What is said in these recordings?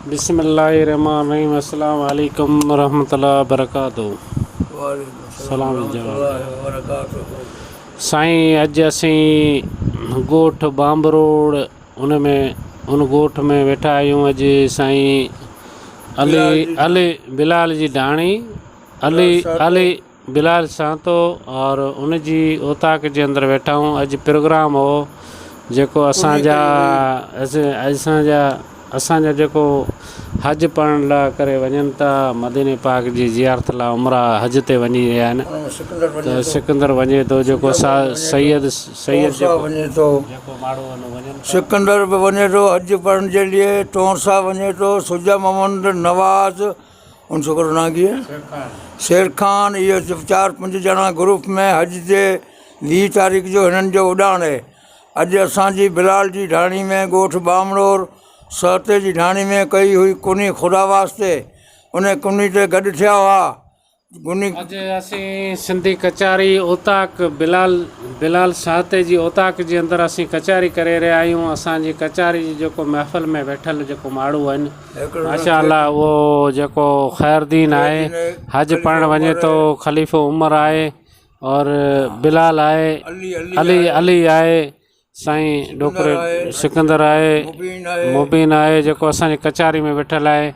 बिस्मिल्लाहिर्रहमानिर्रहीम। अस्सलाम वालेकुम रहमतुल्लाहि बरकातहू। सलाम साईं, अॼु असीं ॻोठ बांब रोड उन ॻोठ में वेठा आहियूं। अॼु साईं अली बिलाल जी ढाणी अली बिलाल सांतो और उन जी ओताक जे अंदरि वेठा आहियूं। अॼु प्रोग्राम हो जेको असांजा जेको हज पढ़ण लाइ करे वञनि था मदीने पाक जी ज़ियारत लाइ उमरा हज ते वञी रहिया आहिनि। त सिकंदर वञे थो, जेको सैयद वञे थो, सिकंदर बि वञे थो हज पढ़ण जे लिए, टोरसा वञे थो, सुजा मोहम्मद नवाज़, उन छोकिरो ना की शेर खान। इहे 4-5 ॼणा ग्रुप में हज जे 20 तारीख़ जो हिननि जो उॾाण आहे। अॼु असांजी बिलाल जी ढाणी में ॻोठ बामड़ोर सहते जी ढाणी में कई हुई कुनी ख़ुदा वास्ते। उन कुनी ते गॾु थिया हुआ अॼु असीं सिंधी कचारी ओताक बिलाल सहते जी ओताक जे अंदरि असीं कचारी करे रहिया आहियूं। असांजी कचारी जी जेको महफ़िल में वेठल जेको माण्हू आहिनि माशा अल्लाह, उहो जेको ख़ैरदीन आहे, हज पढ़णु वञे थो, ख़लीफ़ो उमर आहे और बिलाल आहे, अली आहे, साईं डोकरे सिकंदर आहे, मुबीन आहे जेको असांजी कचारी में वेठल आहे,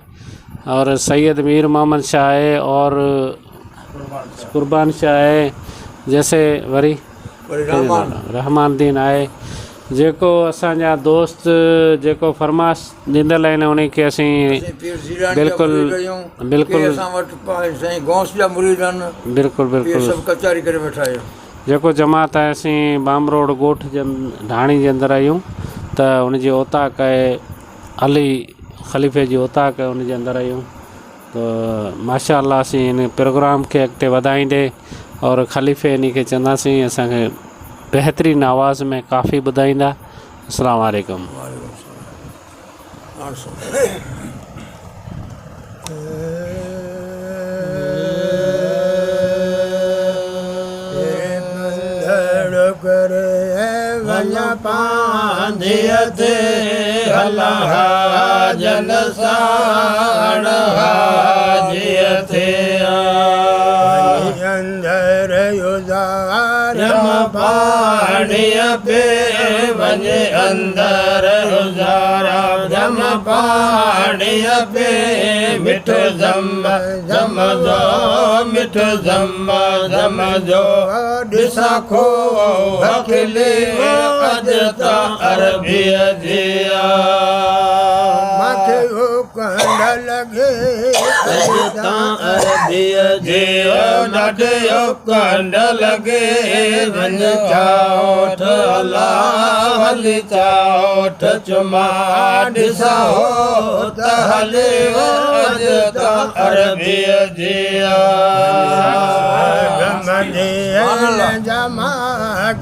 और सैयद मीर मोहम्मद शाह आहे और कुर्बान शाह आहे, जैसे वरी रहमान दीन आहे। जेको असांजा दोस्त जेको फरमाश ॾींदल आहिनि उन खे असीं बिल्कुलु कचारी करे वेठा आहियूं। जेको जमात आहे, असीं बाम रोड ॻोठ जे ढाणी जे अंदरि आहियूं। त उनजी ओताक आहे अली ख़लीफ़े जी ओताक आहे, उनजे अंदरि आहियूं। त माशा अल्लाह असीं इन प्रोग्राम खे अॻिते वधाईंदे और ख़लीफ़े इन खे चवंदासीं असांखे बहितरीन आवाज़ में काफ़ी ॿुधाईंदा। अस्सलाम वालेकुम। पाणीअ पे वञे अंदर गुज़ारा जम पाणीअ पे मिठो ज़म जो मिठो ज़म जो ॾिसा खो खिले अॼु त अरबीअ जी मूंखे कंड लॻे अॼु त अरबीअ जी ॾाढो कंड लॻे वञ चाओठ अलाह हली चाओठ चुमा ॾिसा हो त हले अॼु त अरबीअ जी जमा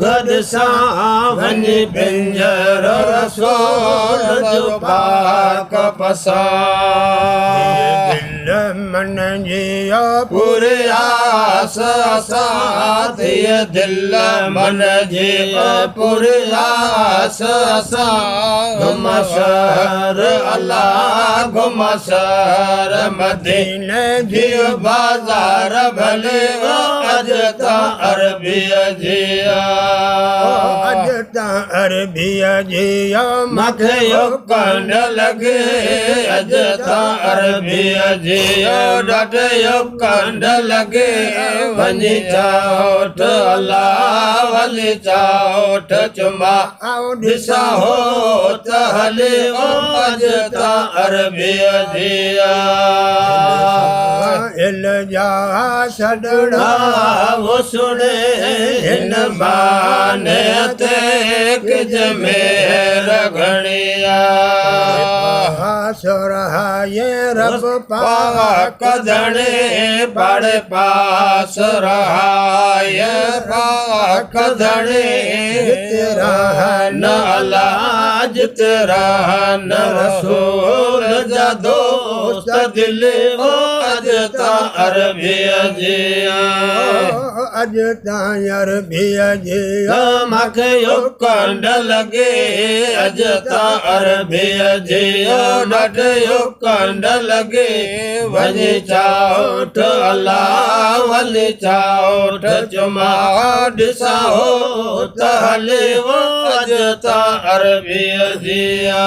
गॾ सां वञी पिंजर रसूल जो पाक पसा मन जी पूरे आस असां थिए दिल मन जी पूरे आस असां घुम शहर अल्लाह घुम शहर मदीने जी बाज़ार भले अॼु त अरबीअ जी अॼु त अरबीअ जी मूंखे कंड लॻे अॼु त अरबीअ जी ॾाढो कंड लॻे वञी चाओठ अलाह वली चाओठ चुमा ॾिसा हो त हले अॼु त अरबीअ जी इल्जा छॾणा वो सुणे हिन बाने ते किज मेर घणिया सुरहाए रब पाक धणे बड़े पास रहाए पाक धणे तेरा न अल्लाह अज तेरा न रसूल जा दोस्त दिल ओ अज ता अरबी अजिया अज ता अरबी अजिया मखे यो कंड लगे अज ता अरबी अजिया डट यो कंड लगे वञी चाउठ अल्लाह वली चाउठ चुमा ॾिसाओ त हले वो अज ता अरबी अजिया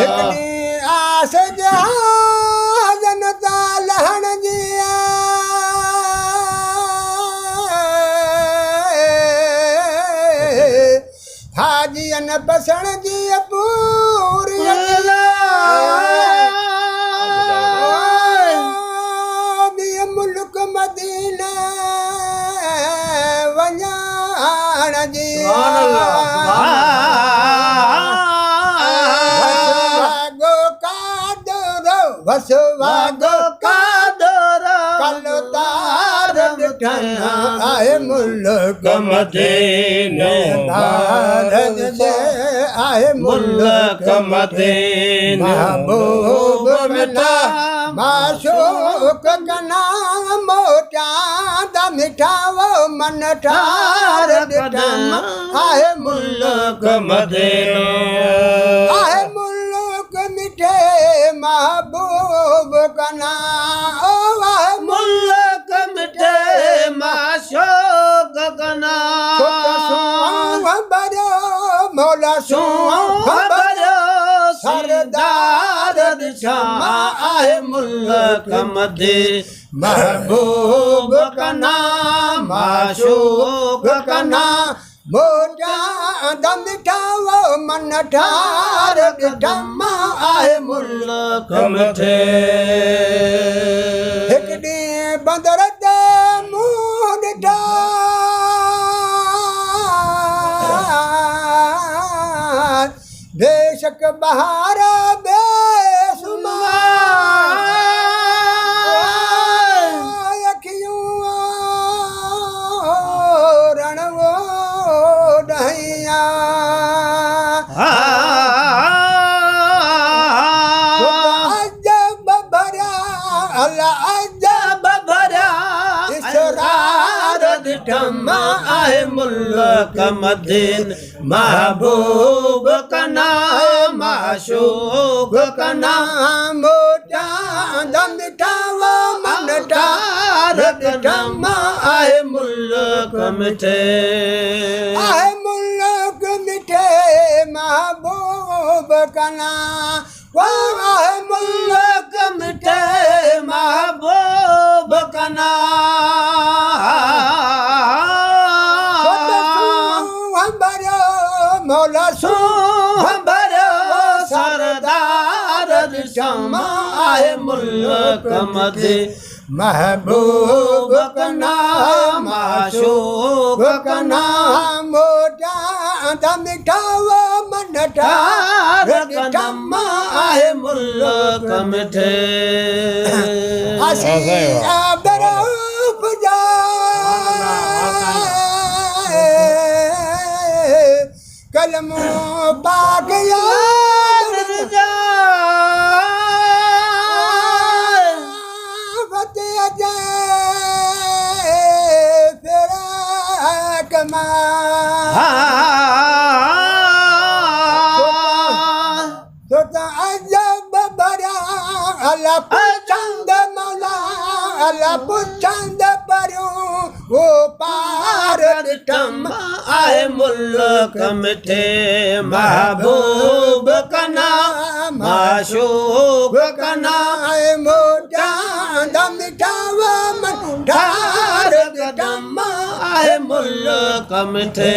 हिकड़ी आस जहाजन ता लहण जिया हाजियन बसण जी पूरी मुल्क मदीना वञाण जी वसवागो कादरो कल तार ॾिठा आहे मुल्क मदीनो भारत जे आहे मुल्क मदीनो महबूब मिठा माशूक कना मोटा दा मिठा वो मन ठार ॾिठा आहे मुल्क मदीनो आहे मुल्क मिठे महबूब कना ओ आहे मुल्क मिठे माशूक कना बरो मौला सो बरो सरदार दिशा आहे मुल्क मदे महबूब कना माशूक कना मोटा दम ठावो मन ठार ॾिठम आहे मुल्क मथे हिकड़ी बंदर ते मुंह ॾिठा बेशक बहार बेसुमार अखियूं रणवो ॾहिया अजब भरिया अल्लाह अजब भरिया इसरार ॾिठम आहे मुल्क मदीन महबूब कना माशूक कना मोटा दम ठावो मन ठार ॾिठम आहे मुल्क मिठे आहे मुल्क मिठे महबूब कना वाह आहे मुल्क मिठे महबूब कना मौला सो बरो सरदार दिशम आहे मुल्क मदे महबूब कना माशूक कना मोटा दम ठावो मन ठार ॾिठम आहे मुल्क मिठे असीं बरूप जा कलमो पाक याद जा फतेह जय तेरा कमा तो अजब भरिया अल्लाह पुछंद मौला अल्लाह पुछंद परियो वो पार ॾिठम आहे मुल्क मिठे महबूब कना माशूक कना मोटा दम ठावो मन ठार ॾिठम आहे मुल्क मिठे